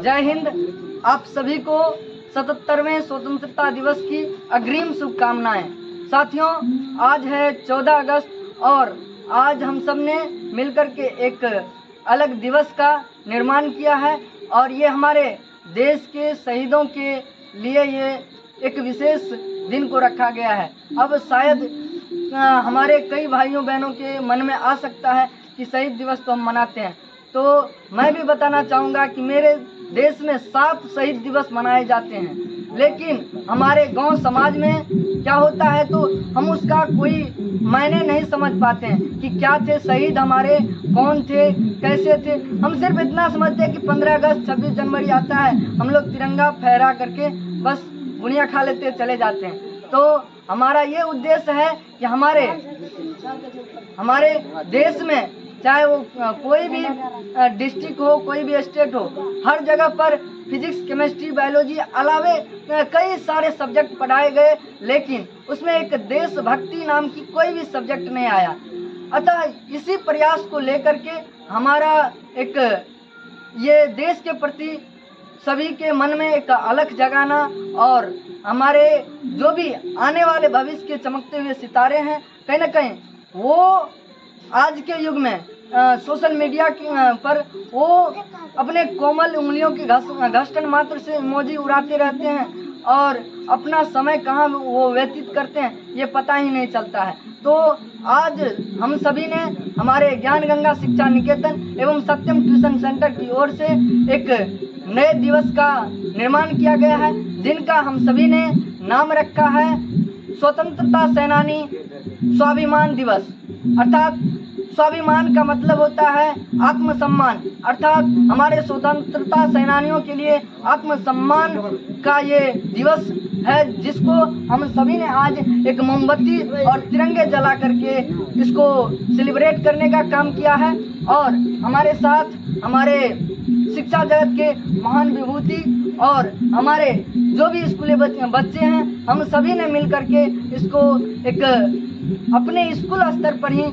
जय हिंद। आप सभी को 77वें स्वतंत्रता दिवस की अग्रिम शुभकामनाएं। साथियों, आज है 14 अगस्त और आज हम सब ने मिलकर के एक अलग दिवस का निर्माण किया है और ये हमारे देश के शहीदों के लिए ये एक विशेष दिन को रखा गया है। अब शायद हमारे कई भाइयों बहनों के मन में आ सकता है कि शहीद दिवस तो हम मनाते हैं, तो मैं भी बताना चाहूँगा कि मेरे देश में 7 शहीद दिवस मनाए जाते हैं, लेकिन हमारे गांव समाज में क्या होता है तो हम उसका कोई मायने नहीं समझ पाते हैं कि क्या थे शहीद, हमारे कौन थे, कैसे थे। हम सिर्फ इतना समझते हैं कि 15 अगस्त 26 जनवरी आता है, हम लोग तिरंगा फहरा करके बस बुनिया खा लेते चले जाते हैं। तो हमारा ये उद्देश्य है कि हमारे देश में चाहे वो कोई भी डिस्ट्रिक्ट हो, कोई भी स्टेट हो, हर जगह पर फिजिक्स, केमिस्ट्री, बायोलॉजी अलावे कई सारे सब्जेक्ट पढ़ाए गए, लेकिन उसमें एक देशभक्ति नाम की कोई भी सब्जेक्ट नहीं आया। अतः इसी प्रयास को लेकर के हमारा एक ये देश के प्रति सभी के मन में एक अलख जगाना और हमारे जो भी आने वाले भविष्य के चमकते हुए सितारे हैं, कहीं ना कहीं वो आज के युग में सोशल मीडिया पर वो अपने कोमल उंगलियों की घसटन मात्र से इमोजी उड़ाते रहते हैं और अपना समय कहाँ वो व्यतीत करते हैं ये पता ही नहीं चलता है। तो आज हम सभी ने हमारे ज्ञान गंगा शिक्षा निकेतन एवं सत्यम ट्यूशन सेंटर की ओर से एक नए दिवस का निर्माण किया गया है, जिनका हम सभी ने नाम रखा है स्वतंत्रता सेनानी स्वाभिमान दिवस। अर्थात स्वाभिमान का मतलब होता है आत्मसम्मान, अर्थात हमारे स्वतंत्रता सेनानियों के लिए आत्मसम्मान का ये दिवस है, जिसको हम सभी ने आज एक मोमबत्ती और तिरंगे जला करके इसको सेलिब्रेट करने का काम किया है। और हमारे साथ हमारे शिक्षा जगत के महान विभूति और हमारे जो भी स्कूली बच्चे हैं, हम सभी ने मिलकर के इसको एक अपने स्कूल स्तर पर ही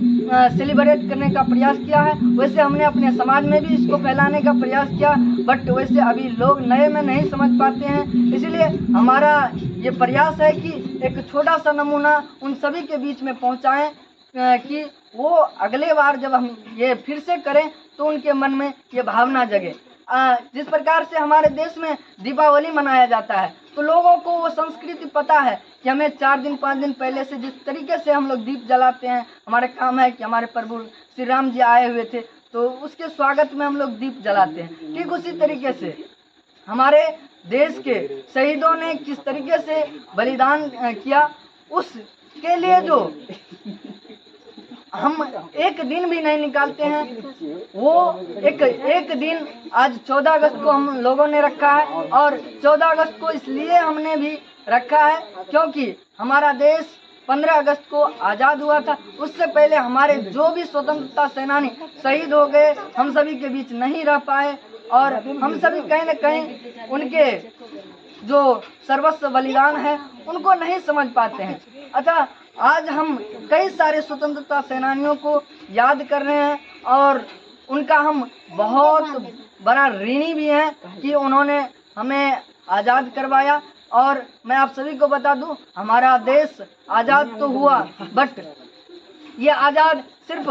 सेलिब्रेट करने का प्रयास किया है। वैसे हमने अपने समाज में भी इसको फैलाने का प्रयास किया, बट वैसे अभी लोग नए में नहीं समझ पाते हैं, इसलिए हमारा ये प्रयास है कि एक छोटा सा नमूना उन सभी के बीच में पहुंचाएं कि वो अगले बार जब हम ये फिर से करें तो उनके मन में ये भावना जगे। जिस प्रकार से हमारे देश में दीपावली मनाया जाता है, तो लोगों को वो संस्कृति पता है कि हमें 4 दिन 5 दिन पहले से जिस तरीके से हम लोग दीप जलाते हैं, हमारे काम है कि हमारे प्रभु श्री राम जी आए हुए थे तो उसके स्वागत में हम लोग दीप जलाते हैं। ठीक उसी तरीके से हमारे देश के शहीदों ने किस तरीके से बलिदान किया, उसके लिए जो हम एक दिन भी नहीं निकालते हैं, वो एक दिन आज 14 अगस्त को हम लोगों ने रखा है। और 14 अगस्त को इसलिए हमने भी रखा है क्योंकि हमारा देश 15 अगस्त को आज़ाद हुआ था। उससे पहले हमारे जो भी स्वतंत्रता सेनानी शहीद हो गए, हम सभी के बीच नहीं रह पाए और हम सभी कहीं न कहीं उनके जो सर्वस्व बलिदान है उनको नहीं समझ पाते हैं। अतः आज हम कई सारे स्वतंत्रता सेनानियों को याद कर रहे हैं और उनका हम बहुत बड़ा ऋणी भी हैं कि उन्होंने हमें आज़ाद करवाया। और मैं आप सभी को बता दूं, हमारा देश आज़ाद तो हुआ, बट ये आज़ाद सिर्फ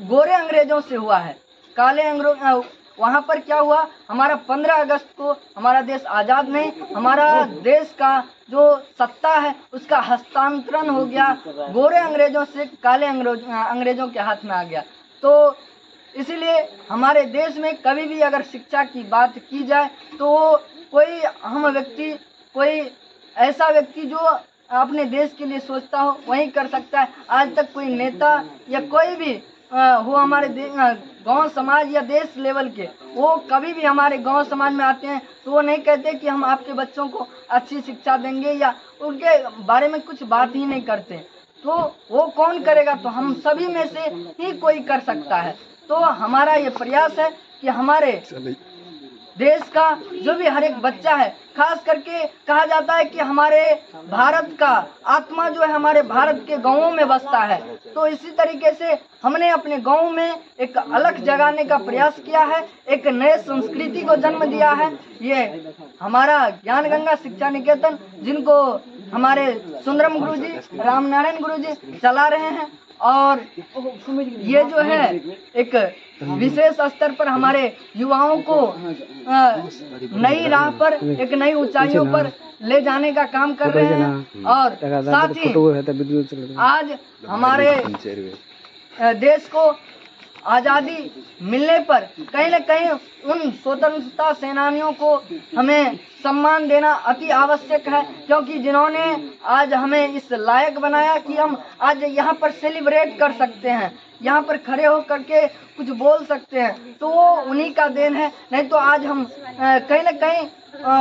गोरे अंग्रेजों से हुआ है। काले अंग्रेज वहाँ पर क्या हुआ, हमारा 15 अगस्त को हमारा देश आज़ाद नहीं, हमारा देश का जो सत्ता है उसका हस्तांतरण हो गया, गोरे अंग्रेजों से काले अंग्रेजों के हाथ में आ गया। तो इसीलिए हमारे देश में कभी भी अगर शिक्षा की बात की जाए तो कोई अहम व्यक्ति, कोई ऐसा व्यक्ति जो अपने देश के लिए सोचता हो वही कर सकता है। आज तक कोई नेता या कोई भी वो हमारे गांव समाज या देश लेवल के, वो कभी भी हमारे गांव समाज में आते हैं तो वो नहीं कहते कि हम आपके बच्चों को अच्छी शिक्षा देंगे या उनके बारे में कुछ बात ही नहीं करते। तो वो कौन करेगा, तो हम सभी में से ही कोई कर सकता है। तो हमारा ये प्रयास है कि हमारे देश का जो भी हर एक बच्चा है, खास करके कहा जाता है कि हमारे भारत का आत्मा जो है हमारे भारत के गांवों में बसता है। तो इसी तरीके से हमने अपने गांव में एक अलग जगाने का प्रयास किया है, एक नए संस्कृति को जन्म दिया है। ये हमारा ज्ञान गंगा शिक्षा निकेतन, जिनको हमारे सुंदरम गुरुजी, रामनारायण गुरुजी चला रहे हैं, और ये जो है एक विशेष स्तर पर हमारे युवाओं को नई राह पर, एक नई ऊंचाइयों पर ले जाने का काम कर रहे हैं। और साथ ही आज हमारे देश को आज़ादी मिलने पर कहीं न कहीं उन स्वतंत्रता सेनानियों को हमें सम्मान देना अति आवश्यक है, क्योंकि जिन्होंने आज हमें इस लायक बनाया कि हम आज यहाँ पर सेलिब्रेट कर सकते हैं, यहाँ पर खड़े होकर के कुछ बोल सकते हैं, तो वो उन्हीं का देन है। नहीं तो आज हम कहीं न कहीं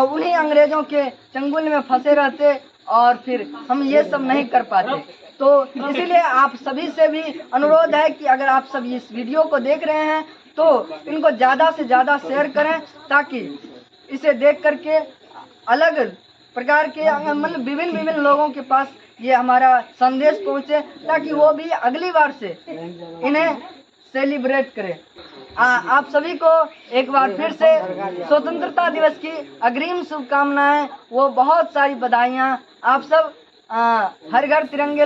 उन्हीं अंग्रेजों के चंगुल में फंसे रहते और फिर हम ये सब नहीं कर पाते। तो इसीलिए आप सभी से भी अनुरोध है कि अगर आप सभी इस वीडियो को देख रहे हैं तो इनको ज़्यादा से ज़्यादा शेयर करें, ताकि इसे देख करके अलग प्रकार के मतलब विभिन्न लोगों के पास ये हमारा संदेश पहुंचे, ताकि वो भी अगली बार से इन्हें सेलिब्रेट करें। आप सभी को एक बार फिर से स्वतंत्रता दिवस की अग्रिम शुभकामनाएं, वो बहुत सारी बधाइयाँ। आप सब हर घर तिरंगे